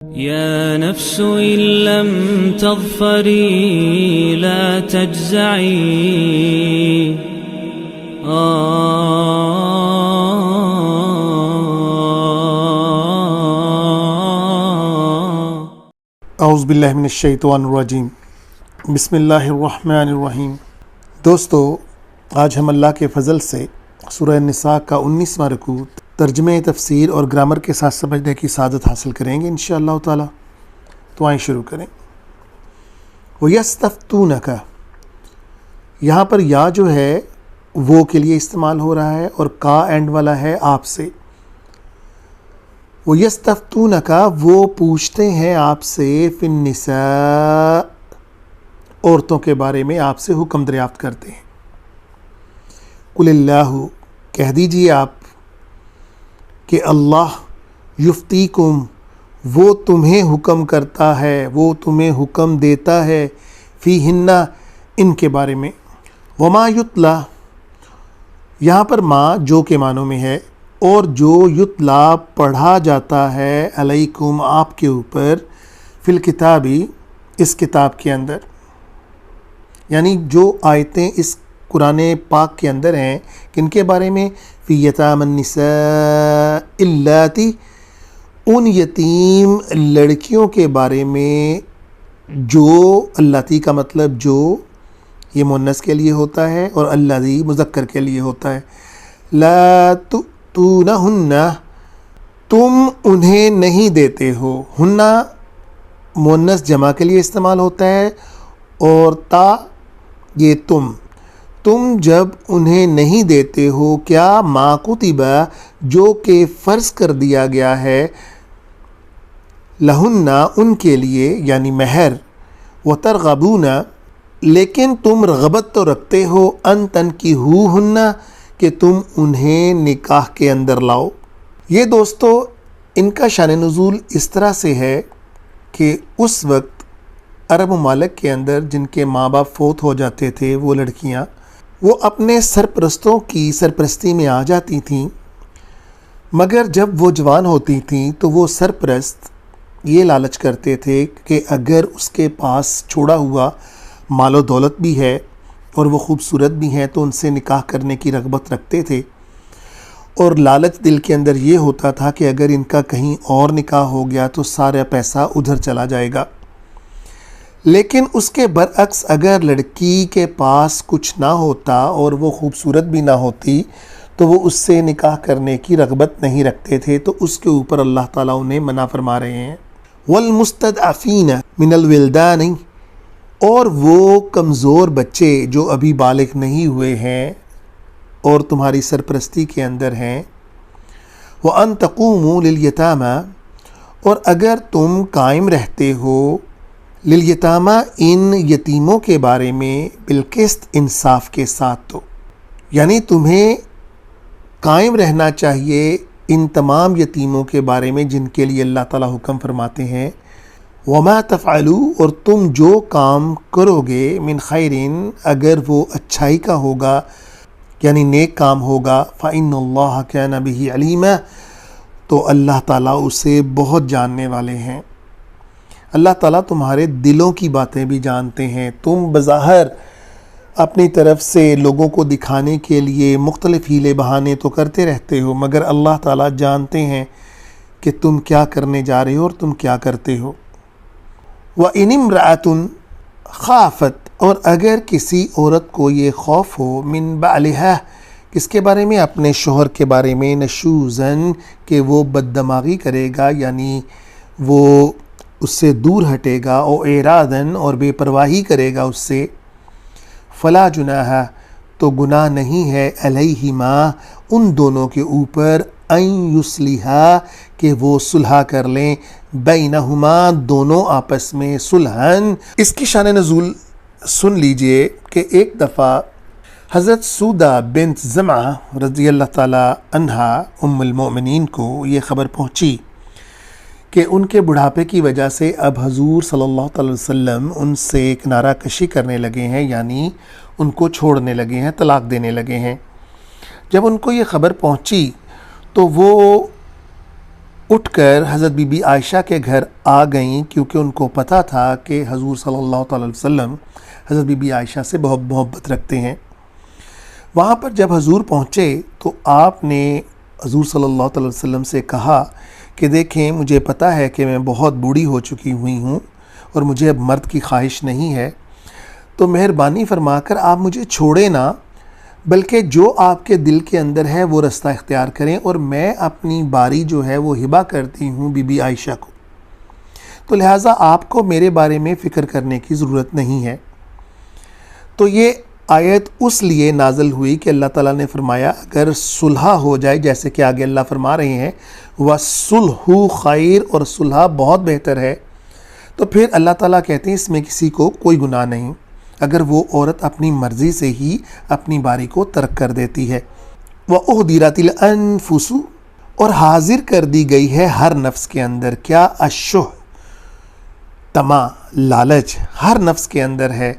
يا نفس إن لم تظفري لا تجزعي اعوذ باللہ من الشیطان الرجیم بسم اللہ الرحمن الرحیم۔ دوستو، آج ہم اللہ کے فضل سے سورہ النساء کا 19واں رکوع ترجمہ تفسیر اور گرامر کے ساتھ سمجھنے کی سعادت حاصل کریں گے انشاءاللہ تعالی۔ تو آئیں شروع کریں۔ وَيَسْتَفْتُونَكَ، یہاں پر یا جو ہے وہ کے لیے استعمال ہو رہا ہے اور کا اینڈ والا ہے آپ سے۔ وَيَسْتَفْتُونَكَ، وہ پوچھتے ہیں آپ سے، فِي النِّسَاء، عورتوں کے بارے میں آپ سے حکم دریافت کرتے ہیں۔ قُلِ اللَّهُ، کہہ دیجئے آپ کہ اللہ یفتیکم، وہ تمہیں حکم کرتا ہے، وہ تمہیں حکم دیتا ہے، فیہن، ان کے بارے میں۔ وما یتلا، یہاں پر ما جو کے معنوں میں ہے، اور جو یتلا پڑھا جاتا ہے، علیکم آپ کے اوپر، فی الکتابی اس کتاب کے اندر، یعنی جو آیتیں اس قرآن پاک کے اندر ہیں، کن کے بارے میں؟ فی یتام النساء اللاتی، ان یتیم لڑکیوں کے بارے میں جو، اللاتی کا مطلب جو، یہ مؤنث کے لیے ہوتا ہے اور اللاتی مذکر کے لیے ہوتا ہے۔ لا تؤتونہن، تم انہیں نہیں دیتے ہو، ہنہ مؤنث جمع کے لیے استعمال ہوتا ہے، اور تا یہ تم جب انہیں نہیں دیتے ہو، کیا ما کتبہ، جو کہ فرض کر دیا گیا ہے، لہن ان کے لیے یعنی مہر، وترغبون، لیکن تم رغبت تو رکھتے ہو، ان تنکحوہن، کہ تم انہیں نکاح کے اندر لاؤ۔ یہ دوستو ان کا شان نزول اس طرح سے ہے کہ اس وقت عرب ممالک کے اندر جن کے ماں باپ فوت ہو جاتے تھے، وہ لڑکیاں وہ اپنے سرپرستوں کی سرپرستی میں آ جاتی تھیں، مگر جب وہ جوان ہوتی تھیں تو وہ سرپرست یہ لالچ کرتے تھے کہ اگر اس کے پاس چھوڑا ہوا مال و دولت بھی ہے اور وہ خوبصورت بھی ہیں تو ان سے نکاح کرنے کی رغبت رکھتے تھے، اور لالچ دل کے اندر یہ ہوتا تھا کہ اگر ان کا کہیں اور نکاح ہو گیا تو سارا پیسہ ادھر چلا جائے گا۔ لیکن اس کے برعکس اگر لڑکی کے پاس کچھ نہ ہوتا اور وہ خوبصورت بھی نہ ہوتی تو وہ اس سے نکاح کرنے کی رغبت نہیں رکھتے تھے، تو اس کے اوپر اللہ تعالیٰ انہیں منع فرما رہے ہیں۔ والمستضعفین من الولدان، اور وہ کمزور بچے جو ابھی بالغ نہیں ہوئے ہیں اور تمہاری سرپرستی کے اندر ہیں، وَأَن تَقُومُوا لِلْيَتَامَى، اور اگر تم قائم رہتے ہو، لِلْيَتَامَى ان یتیموں کے بارے میں، بالقسط انصاف کے ساتھ، تو یعنی تمہیں قائم رہنا چاہیے ان تمام یتیموں کے بارے میں جن کے لیے اللہ تعالیٰ حکم فرماتے ہیں۔ وَمَا تَفْعَلُوا، اور تم جو کام کرو گے، من خیرن، اگر وہ اچھائی کا ہوگا یعنی نیک کام ہوگا، فَإِنَّ اللَّهَ كَانَ بِهِ عَلِيمًا، تو اللہ تعالیٰ اسے بہت جاننے والے ہیں۔ اللہ تعالیٰ تمہارے دلوں کی باتیں بھی جانتے ہیں۔ تم بظاہر اپنی طرف سے لوگوں کو دکھانے کے لیے مختلف ہیلے بہانے تو کرتے رہتے ہو، مگر اللہ تعالیٰ جانتے ہیں کہ تم کیا کرنے جا رہے ہو اور تم کیا کرتے ہو۔ وَإِنِ امْرَأَةٌ خَافَتْ، اور اگر کسی عورت کو یہ خوف ہو، من بَعْلِهَا، کس کے بارے میں؟ اپنے شوہر کے بارے میں، نشوزن، کہ وہ بددماغی کرے گا یعنی وہ اس سے دور ہٹے گا، اور اعراضن، اور بے پرواہی کرے گا اس سے، فلا جناح، تو گناہ نہیں ہے، علیہما، ان دونوں کے اوپر، ان یصلحا، کہ وہ صلح کر لیں، بینہما، دونوں آپس میں، صلحن۔ اس کی شان نزول سن لیجئے کہ ایک دفعہ حضرت سودہ بنت زمعہ رضی اللہ تعالی عنہا ام المؤمنین کو یہ خبر پہنچی کہ ان کے بڑھاپے کی وجہ سے اب حضور صلی اللہ علیہ وسلم ان سے کنارہ کشی کرنے لگے ہیں، یعنی ان کو چھوڑنے لگے ہیں، طلاق دینے لگے ہیں۔ جب ان کو یہ خبر پہنچی تو وہ اٹھ کر حضرت بی بی عائشہ کے گھر آ گئیں، کیونکہ ان کو پتہ تھا کہ حضور صلی اللہ تعالی علیہ وسلم حضرت بی بی عائشہ سے بہت محبت رکھتے ہیں۔ وہاں پر جب حضور پہنچے تو آپ نے حضور صلی اللہ تعالی وسلم سے کہا کہ دیکھیں، مجھے پتہ ہے کہ میں بہت بوڑھی ہو چکی ہوئی ہوں اور مجھے اب مرد کی خواہش نہیں ہے، تو مہربانی فرما کر آپ مجھے چھوڑیں نہ، بلکہ جو آپ کے دل کے اندر ہے وہ رستہ اختیار کریں، اور میں اپنی باری جو ہے وہ ہبہ کرتی ہوں بی بی عائشہ کو، تو لہٰذا آپ کو میرے بارے میں فکر کرنے کی ضرورت نہیں ہے۔ تو یہ آیت اس لیے نازل ہوئی کہ اللہ تعالیٰ نے فرمایا اگر صلح ہو جائے، جیسے کہ آگے اللہ فرما رہے ہیں وَالصُّلْحُ خیر، اور صلح بہت بہتر ہے، تو پھر اللہ تعالیٰ کہتے ہیں اس میں کسی کو کوئی گناہ نہیں اگر وہ عورت اپنی مرضی سے ہی اپنی باری کو ترک کر دیتی ہے۔ وَأُحْضِرَتِ الْأَنفُسُ، اور حاضر کر دی گئی ہے ہر نفس کے اندر کیا؟ الشح، طمع، لالچ ہر نفس کے اندر ہے۔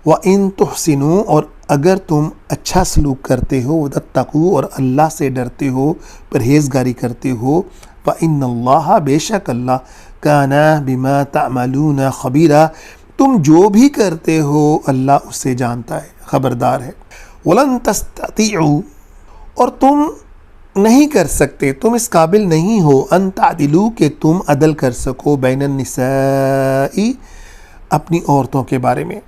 وَإِن تُحْسِنُوا، اور اگر تم اچھا سلوک کرتے ہو، وَتَتَّقُوا، اور اللہ سے ڈرتے ہو، پرہیزگاری کرتے ہو، فَإِنَّ اللَّهَ، بے شک اللہ، كَانَ بِمَا تَعْمَلُونَ خَبِيرًا، تم جو بھی کرتے ہو اللہ اس سے جانتا ہے، خبردار ہے۔ وَلَن تَسْتَطِيعُوا، اور تم نہیں کر سکتے، تم اس قابل نہیں ہو، ان تعدلوا، کہ تم عدل کر سکو، بین النساء، اپنی عورتوں کے بارے میں۔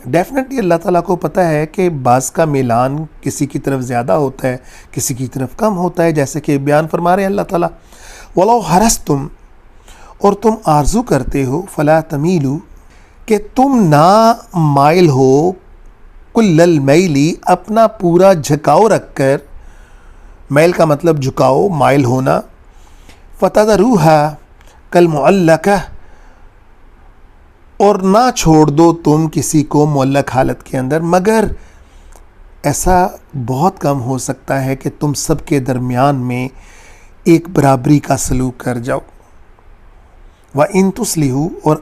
ڈیفینیٹلی اللہ تعالیٰ کو پتہ ہے کہ بعض کا میلان کسی کی طرف زیادہ ہوتا ہے، کسی کی طرف کم ہوتا ہے، جیسے کہ بیان فرما رہے ہیں اللہ تعالیٰ وَلَوْ حَرَصْتُمْ، اور تم آرزو کرتے ہو، فَلَا تَمِيلُوا، کہ تم نہ مائل ہو، کل المیلی، اپنا پورا جھکاؤ رکھ کر، میل کا مطلب جھکاؤ، مائل ہونا، فَتَذَرُوهَا كَالْمُعَلَّقَةِ، اور نہ چھوڑ دو تم کسی کو معلق حالت کے اندر، مگر ایسا بہت کم ہو سکتا ہے کہ تم سب کے درمیان میں ایک برابری کا سلوک کر جاؤ۔ وَإِن تُصْلِحُوا، اور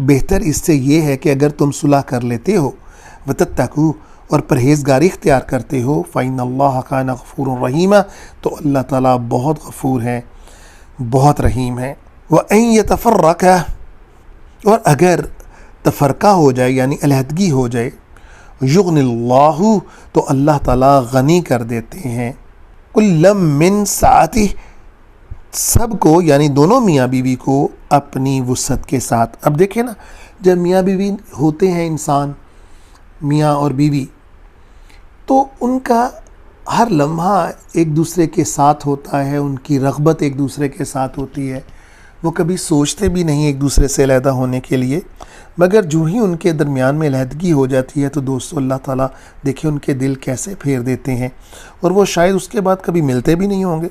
بہتر اس سے یہ ہے کہ اگر تم صلح کر لیتے ہو، وَتَتَّقُوا، اور پرہیزگاری اختیار کرتے ہو، فَإِنَّ اللَّهَ كَانَ غَفُورًا رَحِيمًا، تو اللہ تعالیٰ بہت غفور ہے، بہت رحیم ہے۔ وَإِن يَتَفَرَّقَا، اور اگر تفرقہ ہو جائے یعنی علیحدگی ہو جائے، یغنِ اللہ، تو اللہ تعالیٰ غنی کر دیتے ہیں، کُلًّا مِّن سعتہ، سب کو یعنی دونوں میاں بیوی کو اپنی وسعت کے ساتھ۔ اب دیکھیں نا، جب میاں بیوی ہوتے ہیں انسان، میاں اور بیوی، تو ان کا ہر لمحہ ایک دوسرے کے ساتھ ہوتا ہے، ان کی رغبت ایک دوسرے کے ساتھ ہوتی ہے، وہ کبھی سوچتے بھی نہیں ایک دوسرے سے علیحدہ ہونے کے لیے، مگر جو ہی ان کے درمیان میں علیحدگی ہو جاتی ہے تو دوستو اللہ تعالیٰ دیکھیں ان کے دل کیسے پھیر دیتے ہیں، اور وہ شاید اس کے بعد کبھی ملتے بھی نہیں ہوں گے۔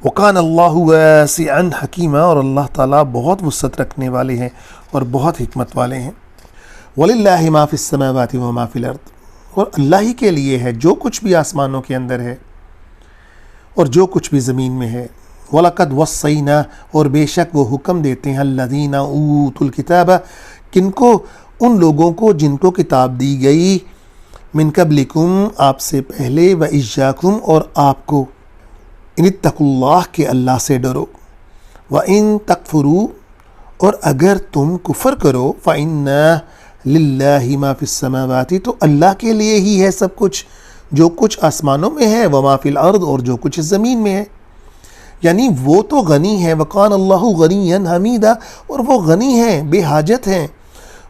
وَقَانَ اللَّهُ وَاسِعًا حَكِيمًا، اور اللہ تعالیٰ بہت وسعت رکھنے والے ہیں اور بہت حکمت والے ہیں۔ وَلِلَّهِ مَا فِي السَّمَاوَاتِ وَمَا فِي الْأَرْضِ، اور اللہ ہی کے لیے ہے جو کچھ بھی آسمانوں کے اندر ہے اور جو کچھ بھی زمین میں ہے۔ وَلَقَدْ وَصَّيْنَا، اور بے شک وہ حکم دیتے ہیں، الَّذِينَ أُوتُوا الْكِتَابَ، کن کو؟ ان لوگوں کو جن کو کتاب دی گئی، من قبلکم، آپ سے پہلے، وَإِيَّاكُمْ، اور آپ کو، ان اتقوا اللہ، کہ اللہ سے ڈرو، وَإِن تَكْفُرُوا، اور اگر تم کفر کرو، فَإِنَّ لِلَّهِ مَا فِي السَّمَاوَاتِ، تو اللہ کے لیے ہی ہے سب کچھ، جو کچھ آسمانوں میں ہے، وَمَا فِي الْأَرْضِ، اور جو کچھ زمین میں ہے، یعنی وہ تو غنی ہے، وَقَانَ اللَّهُ غَنِيًّا حَمِيدًا، اور وہ غنی ہیں، بے حاجت ہیں،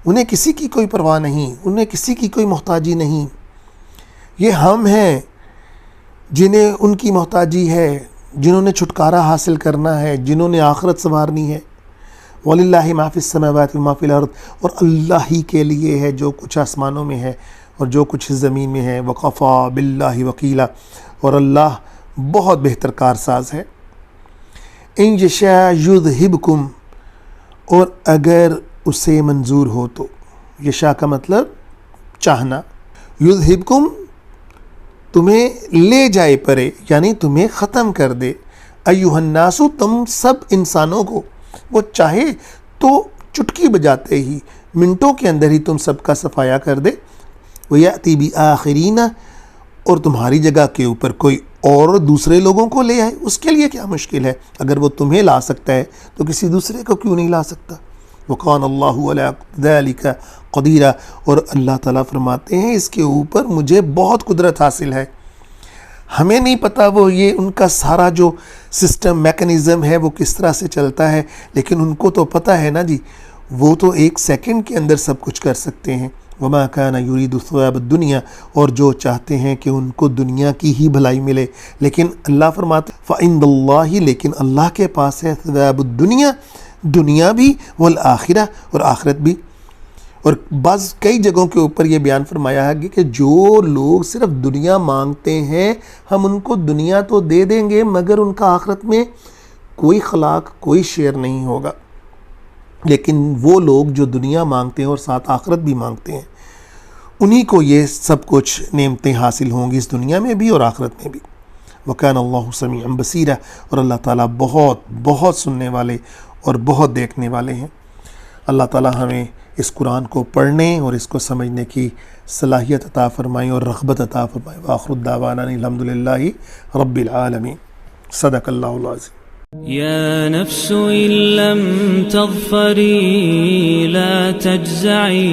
انہیں کسی کی کوئی پرواہ نہیں، انہیں کسی کی کوئی محتاجی نہیں۔ یہ ہم ہیں جنہیں ان کی محتاجی ہے، جنہوں نے چھٹکارا حاصل کرنا ہے، جنہوں نے آخرت سنوارنی ہے۔ وَلِلَّهِ مَا فِي السَّمَاوَاتِ وَمَا فِي الْأَرْضِ، اور اللہ ہی کے لیے ہے جو کچھ آسمانوں میں ہے اور جو کچھ زمین میں ہے۔ وَقَفَى بِاللَّهِ وَكِيلًا، اور اللہ بہت بہتر کارساز ہے۔ ان یشاء یذہبکم، اور اگر اسے منظور ہو تو، یشاء کا مطلب چاہنا، یذہبکم، تمہیں لے جائے پرے، یعنی تمہیں ختم کر دے، ایھا الناس، تم سب انسانوں کو، وہ چاہے تو چٹکی بجاتے ہی، منٹوں کے اندر ہی تم سب کا صفایا کر دے، وَیَأْتِی بِآخِرِینَ، اور تمہاری جگہ کے اوپر کوئی اور دوسرے لوگوں کو لے آئے، اس کے لیے کیا مشکل ہے؟ اگر وہ تمہیں لا سکتا ہے تو کسی دوسرے کو کیوں نہیں لا سکتا؟ وَقَانَ اللَّهُ عَلَىٰ ذَلِكَ قَدِيرًا، اور اللہ تعالیٰ فرماتے ہیں اس کے اوپر مجھے بہت قدرت حاصل ہے۔ ہمیں نہیں پتہ وہ یہ ان کا سارا جو سسٹم میکنزم ہے وہ کس طرح سے چلتا ہے، لیکن ان کو تو پتہ ہے نا جی، وہ تو ایک سیکنڈ کے اندر سب کچھ کر سکتے ہیں۔ وَمَا كَانَ يُرِيدُ ثُوَابَ الدُّنْيَا، اور جو چاہتے ہیں کہ ان کو دنیا کی ہی بھلائی ملے، لیکن اللہ فرماتے فَعِندَ اللَّهِ، لیکن اللہ کے پاس ہے ثواب الدنیا، دنیا بھی، والآخرہ، اور آخرت بھی۔ اور بعض کئی جگہوں کے اوپر یہ بیان فرمایا ہے کہ جو لوگ صرف دنیا مانگتے ہیں ہم ان کو دنیا تو دے دیں گے مگر ان کا آخرت میں کوئی خلاق، کوئی شیئر نہیں ہوگا، لیکن وہ لوگ جو دنیا مانگتے ہیں اور ساتھ آخرت بھی مانگتے ہیں انہی کو یہ سب کچھ نعمتیں حاصل ہوں گی اس دنیا میں بھی اور آخرت میں بھی۔ وَكَانَ اللَّهُ سَمِيعًا بَصِيرًا، اور اللہ تعالیٰ بہت بہت سننے والے اور بہت دیکھنے والے ہیں۔ اللہ تعالیٰ ہمیں اس قرآن کو پڑھنے اور اس کو سمجھنے کی صلاحیت عطا فرمائیں اور رغبت عطا فرمائیں۔ وآخر الدعوانا الحمدللہ رب العالمین۔ صدق اللہ العظیم۔ يا نفس إن لم تظفري لا تجزعي